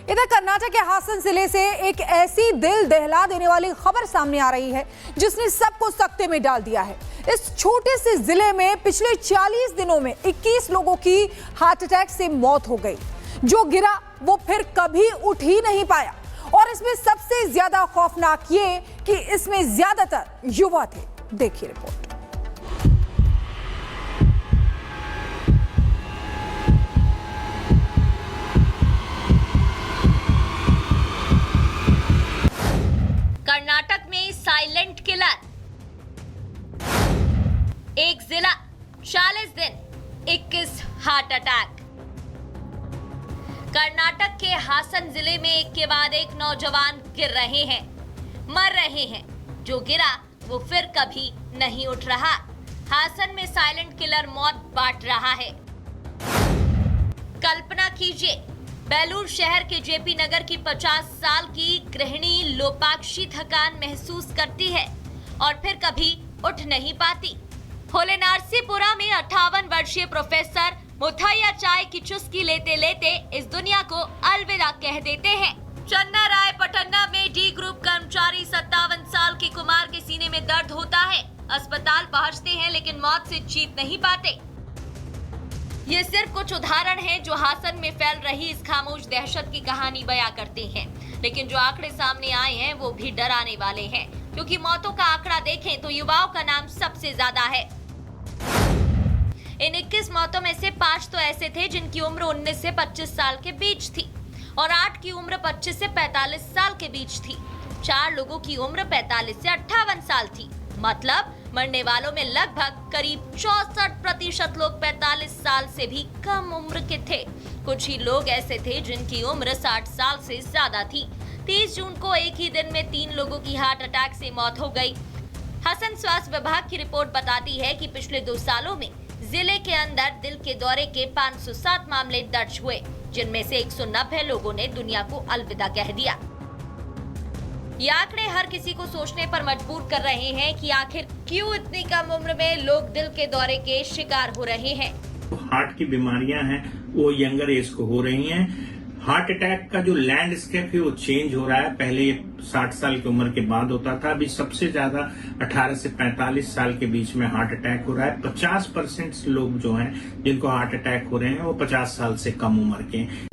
इधर कर्नाटक के हासन जिले से एक ऐसी दिल दहला देने वाली खबर सामने आ रही है जिसने सबको सकते में डाल दिया है। इस छोटे से जिले में पिछले 40 दिनों में 21 लोगों की हार्ट अटैक से मौत हो गई। जो गिरा वो फिर कभी उठ ही नहीं पाया और इसमें सबसे ज्यादा खौफनाक ये कि इसमें ज्यादातर युवा थे। देखिए रिपोर्ट। कर्नाटक में साइलेंट किलर, एक जिला 40 दिन 21 हार्ट अटैक। कर्नाटक के हासन जिले में एक के बाद एक नौजवान गिर रहे हैं, मर रहे हैं। जो गिरा वो फिर कभी नहीं उठ रहा। हासन में साइलेंट किलर मौत बांट रहा है। कल्पना कीजिए, बेलूर शहर के जेपी नगर की 50 साल की गृहिणी लोपाक्षी थकान महसूस करती है और फिर कभी उठ नहीं पाती। होलेनारसीपुरा में 58 वर्षीय प्रोफेसर मुथैया चाय की चुस्की लेते लेते इस दुनिया को अलविदा कह देते हैं। चन्ना राय पटन्ना में डी ग्रुप कर्मचारी 57 साल के कुमार के सीने में दर्द होता है। अस्पताल पहुंचते हैं लेकिन मौत से जीत नहीं पाते। ये सिर्फ कुछ उदाहरण हैं जो हासन में फैल रही इस खामोश दहशत की कहानी बयां करते हैं। लेकिन जो आंकड़े सामने आए हैं वो भी डराने वाले हैं, क्योंकि मौतों का आंकड़ा देखें तो युवाओं का नाम सबसे ज्यादा है। इन 21 मौतों में से 5 तो ऐसे थे जिनकी उम्र 19 से 25 साल के बीच थी और 8 की उम्र 25 से 45 साल के बीच थी। 4 लोगों की उम्र 45 से 58 साल थी। मतलब मरने वालों में लगभग करीब 64% लोग 45 साल से भी कम उम्र के थे। कुछ ही लोग ऐसे थे जिनकी उम्र 60 साल से ज्यादा थी। 30 जून को एक ही दिन में 3 लोगों की हार्ट अटैक से मौत हो गई। हसन स्वास्थ्य विभाग की रिपोर्ट बताती है कि पिछले 2 सालों में जिले के अंदर दिल के दौरे के 507 मामले दर्ज हुए, जिनमें से 190 लोगों ने दुनिया को अलविदा कह दिया। ये आंकड़े हर किसी को सोचने पर मजबूर कर रहे हैं कि आखिर क्यों इतनी कम उम्र में लोग दिल के दौरे के शिकार हो रहे हैं। हार्ट की बीमारियां हैं वो यंगर एज को हो रही हैं। हार्ट अटैक का जो लैंडस्केप है वो चेंज हो रहा है। पहले ये 60 साल की उम्र के बाद होता था, अभी सबसे ज्यादा 18 से 45 साल के बीच में हार्ट अटैक हो रहा है। 50% लोग जो हैं जिनको हार्ट अटैक हो रहे हैं वो 50 साल से कम उम्र के हैं।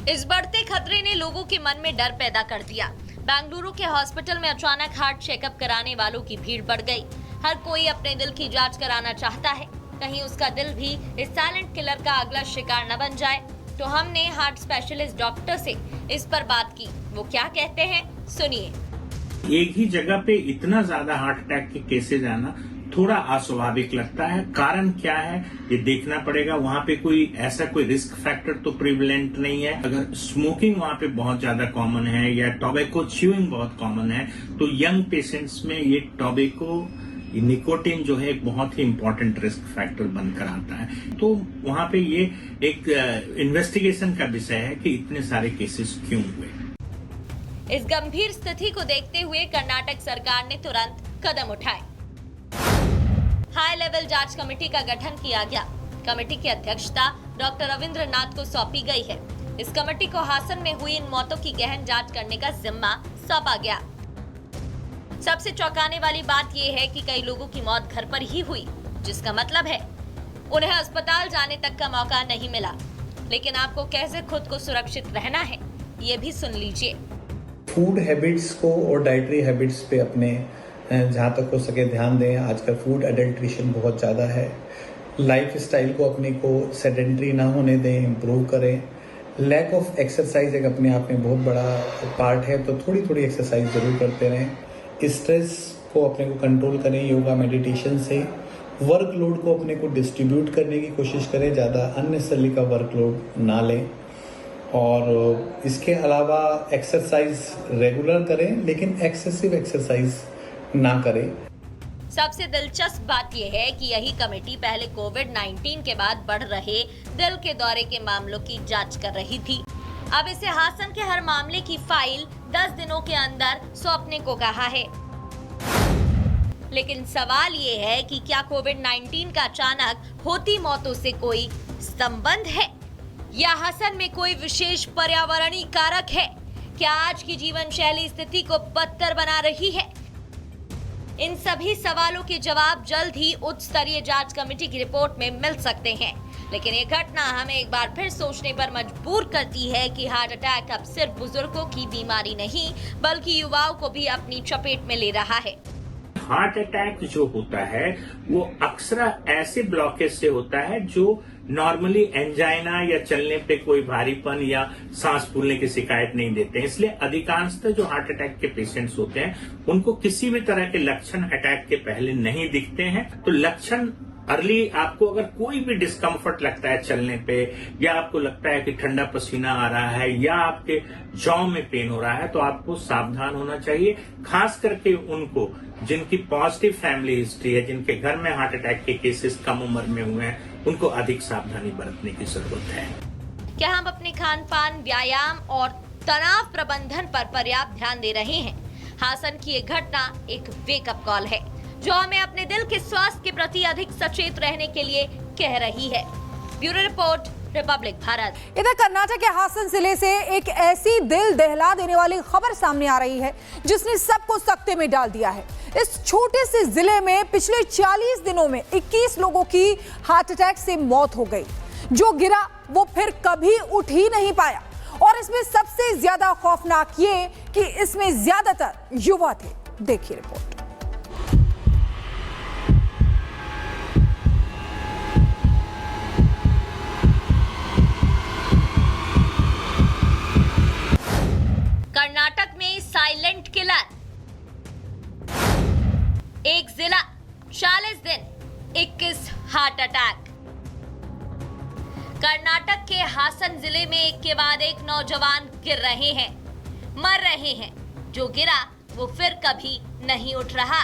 इस बढ़ते खतरे ने लोगों के मन में डर पैदा कर दिया। बेंगलुरु के हॉस्पिटल में अचानक हार्ट चेकअप कराने वालों की भीड़ बढ़ गई। हर कोई अपने दिल की जांच कराना चाहता है, कहीं उसका दिल भी इस साइलेंट किलर का अगला शिकार न बन जाए। तो हमने हार्ट स्पेशलिस्ट डॉक्टर से इस पर बात की। वो क्या कहते हैं सुनिए। एक ही जगह पे इतना ज्यादा हार्ट अटैक के केसेज आना थोड़ा अस्वाभाविक लगता है। कारण क्या है ये देखना पड़ेगा। वहां पे कोई रिस्क फैक्टर तो प्रिवलेंट नहीं है। अगर स्मोकिंग वहां पे बहुत ज्यादा कॉमन है या टोबैको च्यूइंग बहुत कॉमन है तो यंग पेशेंट्स में ये टोबैको निकोटिन जो है एक बहुत ही इंपॉर्टेंट रिस्क फैक्टर बनकर आता है। तो वहां पे ये एक इन्वेस्टिगेशन का विषय है कि इतने सारे केसेस क्यों हुए। इस गंभीर स्थिति को देखते हुए कर्नाटक सरकार ने तुरंत कदम उठाए। हाई लेवल जांच कमेटी का गठन किया गया। कमेटी की अध्यक्षता डॉक्टर रविंद्र नाथ को सौंपी गई है। इस कमेटी को हासन में हुई इन मौतों की गहन जांच करने का जिम्मा सौंपा गया। सबसे चौंकाने वाली बात यह है कि कई लोगों की मौत घर पर ही हुई, जिसका मतलब है उन्हें अस्पताल जाने तक का मौका नहीं मिला। लेकिन आपको कैसे खुद को सुरक्षित रहना है ये भी सुन लीजिए। फूड हैबिट्स को और डाइटरी हैबिट्स पे अपने जहाँ तक हो सके ध्यान दें। आजकल फूड एडल्ट्रेशन बहुत ज़्यादा है। लाइफ स्टाइल को अपने को सेडेंट्री ना होने दें, इम्प्रूव करें। लैक ऑफ एक्सरसाइज एक अपने आप में बहुत बड़ा पार्ट है, तो थोड़ी थोड़ी एक्सरसाइज जरूर करते रहें। स्ट्रेस को अपने को कंट्रोल करें योगा मेडिटेशन से। वर्कलोड को अपने को डिस्ट्रीब्यूट करने की कोशिश करें, ज़्यादा अननेसेसरी का वर्कलोड ना लें। और इसके अलावा एक्सरसाइज रेगुलर करें, लेकिन एक्सेसिव एक्सरसाइज ना करें। सबसे दिलचस्प बात यह है कि यही कमेटी पहले कोविड-19 के बाद बढ़ रहे दिल के दौरे के मामलों की जांच कर रही थी। अब इसे हासन के हर मामले की फाइल 10 दिनों के अंदर सौंपने को कहा है। लेकिन सवाल ये है कि क्या कोविड-19 का अचानक होती मौतों से कोई संबंध है? या हसन में कोई विशेष पर्यावरणीय कारक है? क्या आज की जीवन शैली स्थिति को बदतर बना रही है? इन सभी सवालों के जवाब जल्द ही उच्च स्तरीय जांच कमेटी की रिपोर्ट में मिल सकते हैं। लेकिन ये घटना हमें एक बार फिर सोचने पर मजबूर करती है कि हार्ट अटैक अब सिर्फ बुजुर्गों की बीमारी नहीं बल्कि युवाओं को भी अपनी चपेट में ले रहा है। हार्ट अटैक जो होता है वो अक्सर ऐसे ब्लॉकेज से होता है जो नॉर्मली एंजाइना या चलने पे कोई भारीपन या सांस फूलने की शिकायत नहीं देते हैं। इसलिए अधिकांशतः जो हार्ट अटैक के पेशेंट्स होते हैं उनको किसी भी तरह के लक्षण अटैक के पहले नहीं दिखते हैं। तो लक्षण अर्ली आपको अगर कोई भी डिस्कम्फर्ट लगता है चलने पे या आपको लगता है कि ठंडा पसीना आ रहा है या आपके जॉ में पेन हो रहा है तो आपको सावधान होना चाहिए। खास करके उनको जिनकी पॉजिटिव फैमिली हिस्ट्री है, जिनके घर में हार्ट अटैक के केसेस कम उम्र में हुए हैं, उनको अधिक सावधानी बरतने की जरूरत है। क्या हम अपने खान पान, व्यायाम और तनाव प्रबंधन पर पर्याप्त ध्यान दे रहे हैं? हासन की ये घटना एक वेकअप कॉल है जो हमें अपने दिल के स्वास्थ्य के प्रति अधिक सचेत रहने के लिए कह रही है। Bureau report, Republic Bharat. इधर कर्नाटक के हासन जिले से एक ऐसी दिल दहला देने वाली खबर सामने आ रही है जिसने सबको सकते में डाल दिया है। इस छोटे से जिले में पिछले 40 दिनों में 21 लोगों की हार्ट अटैक से मौत हो गई। जो गिरा वो फिर कभी उठ ही नहीं पाया और इसमें सबसे ज्यादा खौफनाक ये कि इसमें ज्यादातर युवा थे। देखिए रिपोर्ट। कर्नाटक में साइलेंट किलर, एक जिला 40 दिन 21 हार्ट अटैक। कर्नाटक के हासन जिले में एक के बाद एक नौजवान गिर रहे हैं, मर रहे हैं। जो गिरा वो फिर कभी नहीं उठ रहा।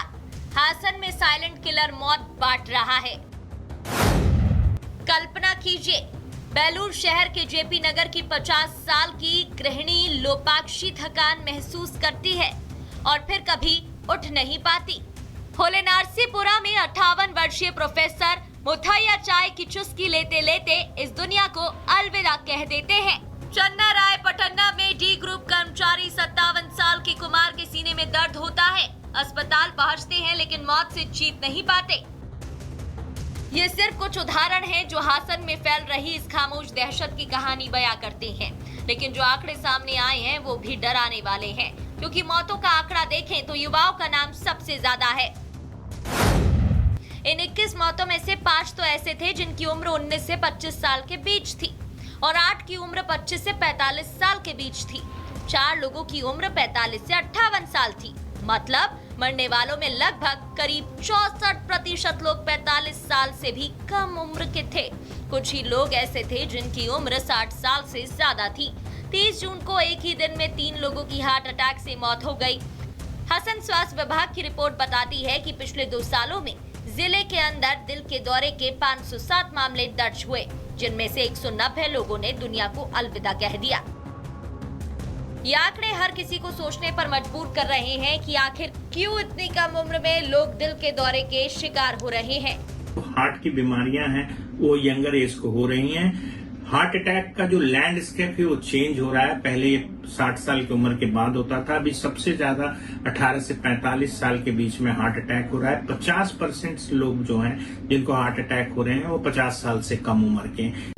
हासन में साइलेंट किलर मौत बांट रहा है। कल्पना कीजिए, बेलूर शहर के जेपी नगर की 50 साल की गृहिणी लोपाक्षी थकान महसूस करती है और फिर कभी उठ नहीं पाती। होलेनारसीपुरा में 58 वर्षीय प्रोफेसर मुथैया चाय की चुस्की लेते लेते इस दुनिया को अलविदा कह देते हैं। चन्ना राय पटन्ना में डी ग्रुप कर्मचारी 57 साल के कुमार के सीने में दर्द होता है। अस्पताल पहुंचते हैं लेकिन मौत से जीत नहीं पाते। ये सिर्फ कुछ उदाहरण हैं जो हासन में फैल रही इस खामोश दहशत की कहानी बयां करते हैं। लेकिन जो आंकड़े सामने आए हैं वो भी डराने वाले हैं, क्योंकि मौतों का आंकड़ा देखें तो युवाओं का नाम सबसे ज्यादा है। इन 21 मौतों में से 5 तो ऐसे थे जिनकी उम्र 19 से 25 साल के बीच थी और 8 की उम्र 25 से 45 साल के बीच थी। 4 लोगों की उम्र 45 से 58 साल थी। मतलब मरने वालों में लगभग करीब 64% लोग 45 साल से भी कम उम्र के थे। कुछ ही लोग ऐसे थे जिनकी उम्र 60 साल से ज्यादा थी। 30 जून को एक ही दिन में 3 लोगों की हार्ट अटैक से मौत हो गई। हसन स्वास्थ्य विभाग की रिपोर्ट बताती है कि पिछले 2 सालों में जिले के अंदर दिल के दौरे के 507 मामले दर्ज हुए, जिनमें से 190 लोगों ने दुनिया को अलविदा कह दिया। ये आंकड़े हर किसी को सोचने पर मजबूर कर रहे हैं कि आखिर क्यों इतनी कम उम्र में लोग दिल के दौरे के शिकार हो रहे हैं। हार्ट की बीमारियां हैं वो यंगर एज को हो रही हैं। हार्ट अटैक का जो लैंडस्केप है वो चेंज हो रहा है। पहले ये 60 साल की उम्र के बाद होता था, अभी सबसे ज्यादा 18 से 45 साल के बीच में हार्ट अटैक हो रहा है। 50% लोग जो हैं जिनको हार्ट अटैक हो रहे हैं वो 50 साल से कम उम्र के हैं।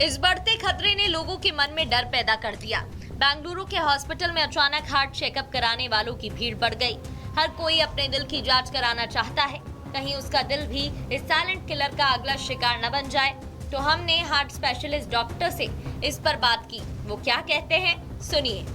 इस बढ़ते खतरे ने लोगों के मन में डर पैदा कर दिया। बेंगलुरु के हॉस्पिटल में अचानक हार्ट चेकअप कराने वालों की भीड़ बढ़ गई। हर कोई अपने दिल की जांच कराना चाहता है, कहीं उसका दिल भी इस साइलेंट किलर का अगला शिकार न बन जाए। तो हमने हार्ट स्पेशलिस्ट डॉक्टर से इस पर बात की। वो क्या कहते हैं सुनिए।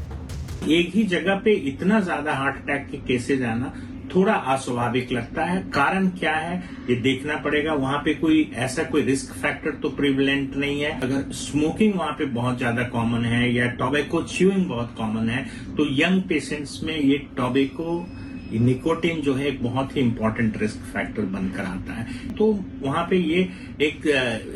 एक ही जगह पे इतना ज्यादा हार्ट अटैक के केसेज आना थोड़ा अस्वाभाविक लगता है। कारण क्या है ये देखना पड़ेगा। वहां पे कोई ऐसा कोई रिस्क फैक्टर तो प्रिवलेंट नहीं है। अगर स्मोकिंग वहां पे बहुत ज्यादा कॉमन है या टोबैको च्यूइंग बहुत कॉमन है तो यंग पेशेंट्स में ये टोबैको निकोटिन जो है एक बहुत ही इंपॉर्टेंट रिस्क फैक्टर बनकर आता है। तो वहां पे ये एक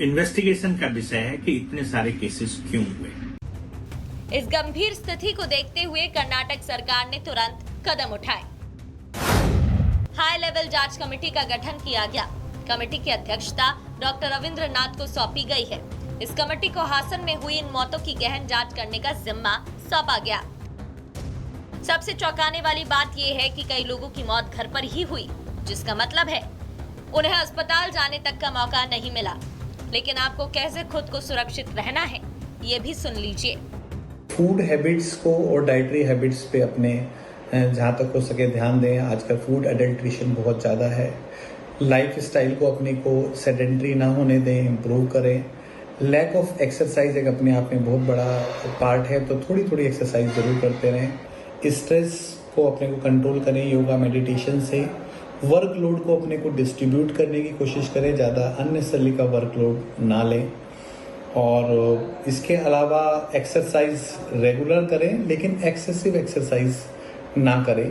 इन्वेस्टिगेशन का विषय है कि इतने सारे केसेस क्यों हुए। इस गंभीर स्थिति को देखते हुए कर्नाटक सरकार ने तुरंत कदम उठाए। हाई लेवल जांच कमेटी का गठन किया गया। कमेटी की अध्यक्षता डॉक्टर रविंद्र नाथ को सौंपी गई है। इस कमेटी को हासन में हुई इन मौतों की गहन जांच करने का जिम्मा सौंपा गया। सबसे चौंकाने वाली बात यह है कि कई लोगों की मौत घर पर ही हुई, जिसका मतलब है उन्हें अस्पताल जाने तक का मौका नहीं मिला। लेकिन आपको कैसे खुद को सुरक्षित रहना है, ये भी सुन लीजिए। फूड हैबिट्स को और डाइटरी हैबिट्स पे अपने जहाँ तक हो सके ध्यान दें। आजकल फूड एडल्ट्रेशन बहुत ज़्यादा है। लाइफ स्टाइल को अपने को सेडेंट्री ना होने दें, इम्प्रूव करें। लैक ऑफ एक्सरसाइज एक अपने आप में बहुत बड़ा पार्ट है, तो थोड़ी थोड़ी एक्सरसाइज ज़रूर करते रहें। स्ट्रेस को अपने को कंट्रोल करें योगा मेडिटेशन से। वर्कलोड को अपने को डिस्ट्रीब्यूट करने की कोशिश करें, ज़्यादा अननेसेसरी का वर्कलोड ना लें। और इसके अलावा एक्सरसाइज रेगुलर करें, लेकिन एक्सेसिव एक्सरसाइज ना करें।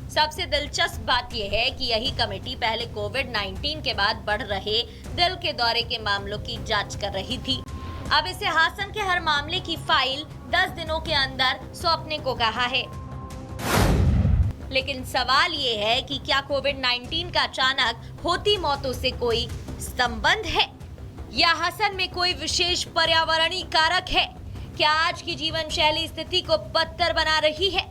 सबसे दिलचस्प बात यह है कि यही कमेटी पहले कोविड-19 के बाद बढ़ रहे दिल के दौरे के मामलों की जांच कर रही थी। अब इसे हासन के हर मामले की फाइल 10 दिनों के अंदर सौंपने को कहा है। लेकिन सवाल ये है कि क्या कोविड-19 का अचानक होती मौतों से कोई संबंध है, या हासन में कोई विशेष पर्यावरणीय कारक है? क्या आज की जीवन शैली स्थिति को बदतर बना रही है?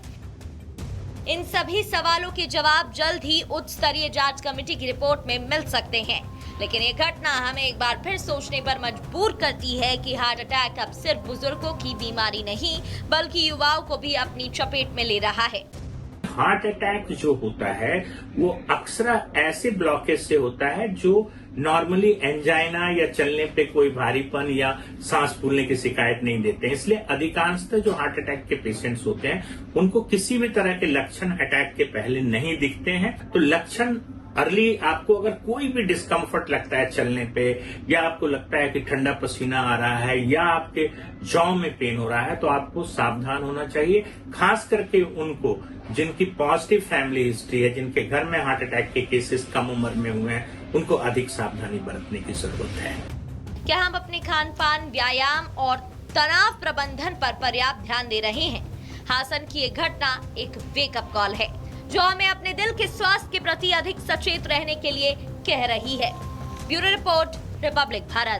इन सभी सवालों के जवाब जल्द ही उच्च स्तरीय जांच कमेटी की रिपोर्ट में मिल सकते हैं। लेकिन ये घटना हमें एक बार फिर सोचने पर मजबूर करती है कि हार्ट अटैक अब सिर्फ बुजुर्गों की बीमारी नहीं, बल्कि युवाओं को भी अपनी चपेट में ले रहा है। हार्ट अटैक जो होता है वो अक्सर ऐसे ब्लॉकेज से होता है जो नॉर्मली एंजाइना या चलने पे कोई भारीपन या सांस फूलने की शिकायत नहीं देते हैं। इसलिए अधिकांशतः जो हार्ट अटैक के पेशेंट्स होते हैं उनको किसी भी तरह के लक्षण अटैक के पहले नहीं दिखते हैं। तो लक्षण अर्ली, आपको अगर कोई भी डिस्कम्फर्ट लगता है चलने पे, या आपको लगता है कि ठंडा पसीना आ रहा है, या आपके जॉ में पेन हो रहा है, तो आपको सावधान होना चाहिए। खास करके उनको जिनकी पॉजिटिव फैमिली हिस्ट्री है, जिनके घर में हार्ट अटैक के केसेस कम उम्र में हुए हैं, उनको अधिक सावधानी बरतने की जरूरत है। क्या हम अपने खान पान, व्यायाम और तनाव प्रबंधन पर पर्याप्त ध्यान दे रहे हैं? हासन की ये घटना एक वेकअप कॉल है जो हमें अपने दिल के स्वास्थ्य के प्रति अधिक सचेत रहने के लिए कह रही है। Bureau report, Republic Bharat.